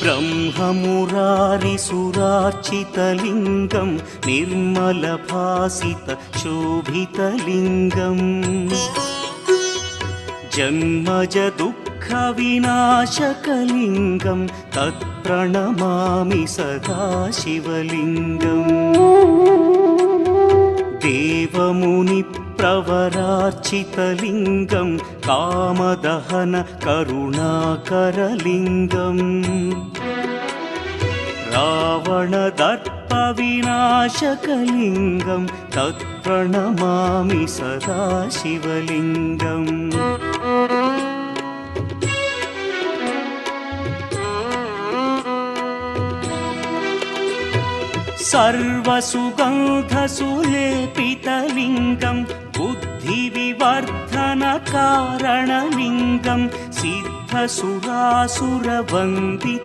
ब्रह्ममुरारिसुरार्चितलिङ्गं निर्मलभासितशोभितलिङ्गम् जन्मजदुःखविनाशकलिङ्गं तत्प्रणमामि सदा शिवलिङ्गम् देवमुनिप्रवरार्चितलिङ्गं कामदहन करुणाकरलिङ्गम् रावणदर्पविनाशकलिङ्गं तत्प्रणमामि सदा शिवलिङ्गम् सर्वसुगन्धसुलेपितलिङ्गं बुद्धिविवर्धनकारणलिङ्गं सिद्धसुरासुरवन्दितलिङ्गम्